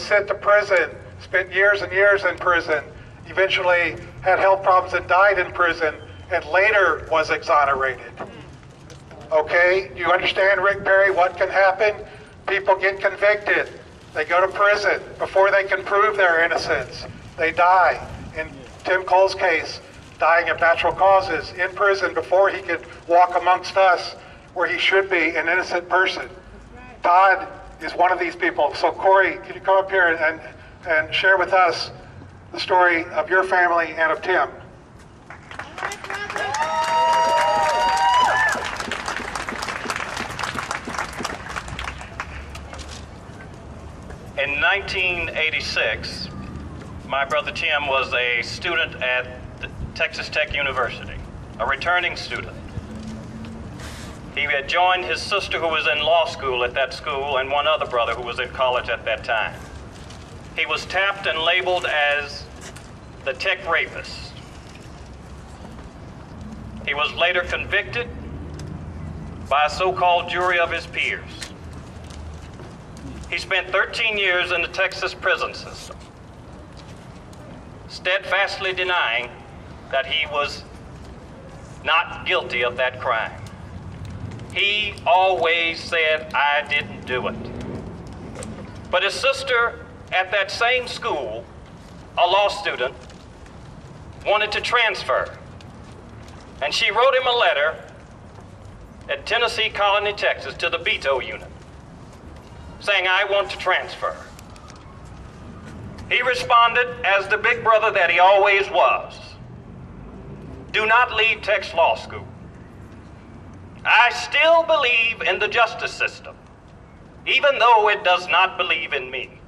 sent to prison, spent years and years in prison, eventually had health problems and died in prison, and later was exonerated. Okay, you understand, Rick Perry, what can happen? People get convicted. They go to prison. Before they can prove their innocence, they die. In Tim Cole's case, dying of natural causes in prison before he could walk amongst us where he should be, an innocent person. Todd is one of these people. So Cory, can you come up here and share with us the story of your family and of Tim? In 1986, my brother Tim was a student at Texas Tech University, a returning student. He had joined his sister who was in law school at that school and one other brother who was in college at that time. He was tapped and labeled as the tech rapist. He was later convicted by a so-called jury of his peers. He spent 13 years in the Texas prison system, steadfastly denying that he was not guilty of that crime. He always said, "I didn't do it." But his sister at that same school, a law student, wanted to transfer. And she wrote him a letter at Tennessee Colony, Texas, to the veto unit, saying, "I want to transfer." He responded as the big brother that he always was, "Do not leave Texas Law School. I still believe in the justice system, even though it does not believe in me.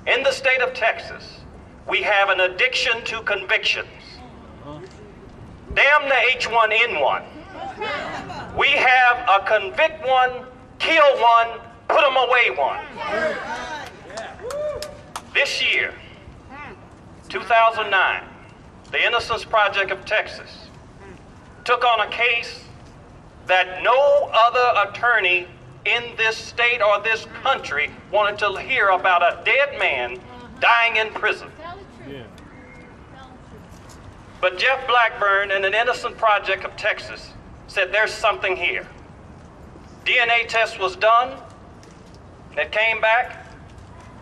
In the state of Texas, we have an addiction to convictions. Damn the H1N1. We have a convict one, kill one, put them away one." This year, 2009, the Innocence Project of Texas took on a case that no other attorney in this state or this country wanted to hear about a dead man dying in prison. But Jeff Blackburn and an Innocence Project of Texas said there's something here. DNA test was done. It came back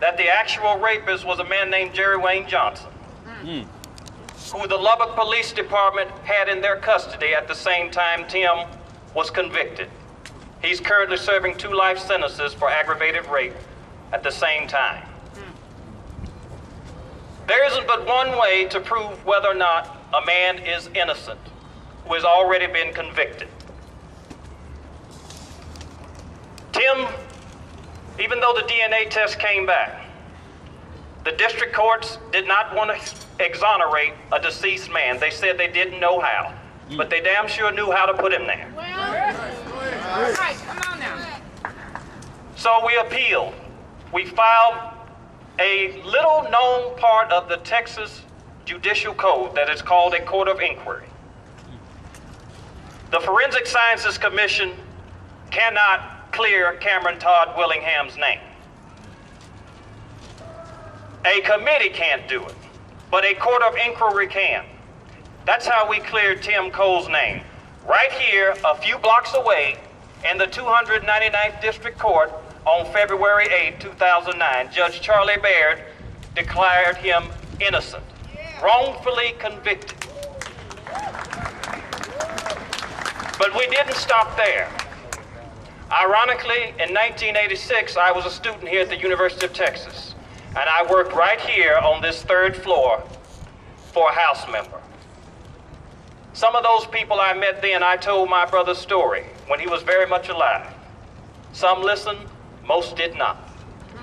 that the actual rapist was a man named Jerry Wayne Johnson, who the Lubbock Police Department had in their custody at the same time Tim was convicted. He's currently serving 2 life sentences for aggravated rape at the same time. There isn't but one way to prove whether or not a man is innocent who has already been convicted. Tim, even though the DNA test came back, the district courts did not want to exonerate a deceased man. They said they didn't know how, but they damn sure knew how to put him there. All right, come on now. So we appealed. We filed a little known part of the Texas Judicial Code that is called a Court of Inquiry. The Forensic Sciences Commission cannot clear Cameron Todd Willingham's name. A committee can't do it, but a Court of Inquiry can. That's how we cleared Tim Cole's name. Right here, a few blocks away, in the 299th District Court on February 8, 2009, Judge Charlie Baird declared him innocent, wrongfully convicted. But we didn't stop there. Ironically, in 1986, I was a student here at the University of Texas, and I worked right here on this 3rd floor for a House member. Some of those people I met then, I told my brother's story when he was very much alive. Some listened, most did not.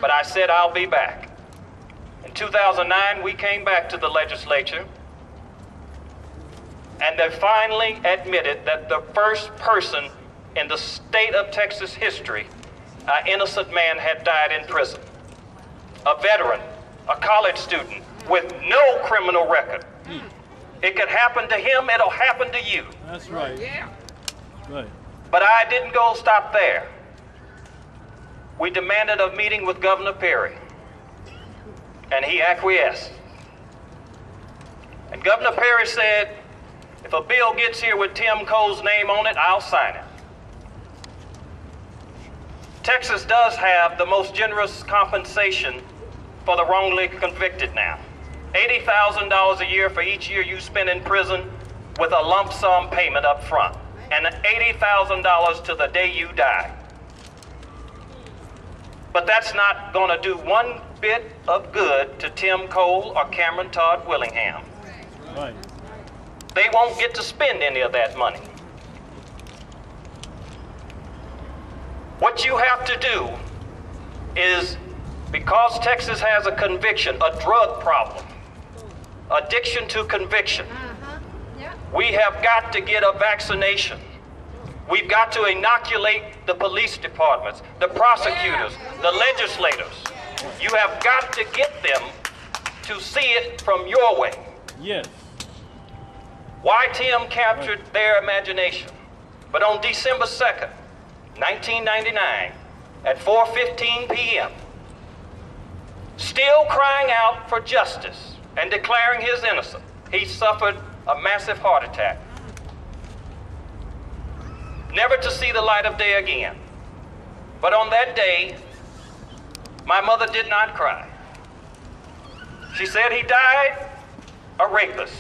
But I said, I'll be back. In 2009, we came back to the legislature, and they finally admitted that the first person in the state of Texas history, an innocent man had died in prison. A veteran, a college student with no criminal record. It could happen to him, it'll happen to you. That's right. Yeah. Right. But I didn't stop there. We demanded a meeting with Governor Perry. and he acquiesced. And Governor Perry said, if a bill gets here with Tim Cole's name on it, I'll sign it. Texas does have the most generous compensation for the wrongly convicted now. $80,000 a year for each year you spend in prison with a lump sum payment up front, and $80,000 to the day you die. But that's not going to do one bit of good to Tim Cole or Cameron Todd Willingham. Right. They won't get to spend any of that money. What you have to do is, because Texas has a conviction, a drug problem, addiction to conviction, we have got to get a vaccination. We've got to inoculate the police departments, the prosecutors, the legislators. You have got to get them to see it from your way. Yes. Why Tim captured their imagination. But on December 2nd, 1999, at 4:15 p.m., still crying out for justice and declaring his innocence, he suffered a massive heart attack, never to see the light of day again. But on that day, my mother did not cry. She said he died a rapist,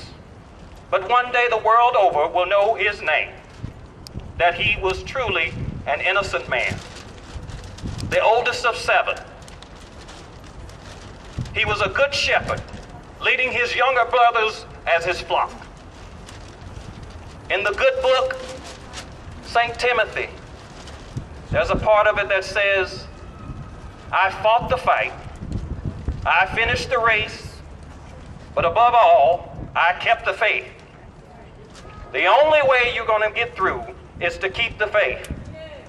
but one day the world over will know his name, that he was truly an innocent man, the oldest of 7. He was a good shepherd, leading his younger brothers as his flock. In the good book, St. Timothy, there's a part of it that says, I fought the fight, I finished the race, but above all, I kept the faith. The only way you're going to get through is to keep the faith.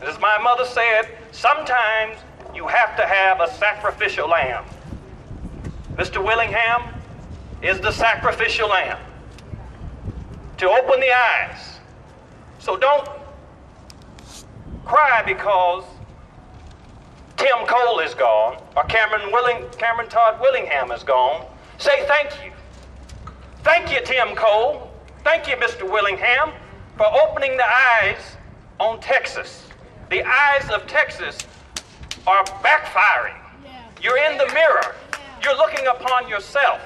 As my mother said, sometimes you have to have a sacrificial lamb. Mr. Willingham is the sacrificial lamb to open the eyes. So don't cry because Tim Cole is gone or Cameron Todd Willingham is gone. Say thank you. Thank you, Tim Cole. Thank you, Mr. Willingham, for opening the eyes on Texas. The eyes of Texas are backfiring. You're in the mirror. You're looking upon yourself.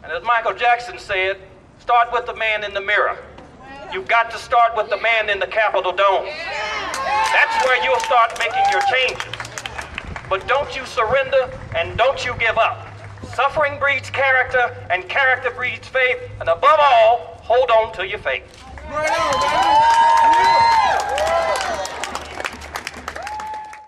And as Michael Jackson said, start with the man in the mirror. You've got to start with the man in the Capitol Dome. That's where you'll start making your changes. But don't you surrender and don't you give up. Suffering breeds character and character breeds faith. And above all, hold on to your faith. Right on, baby.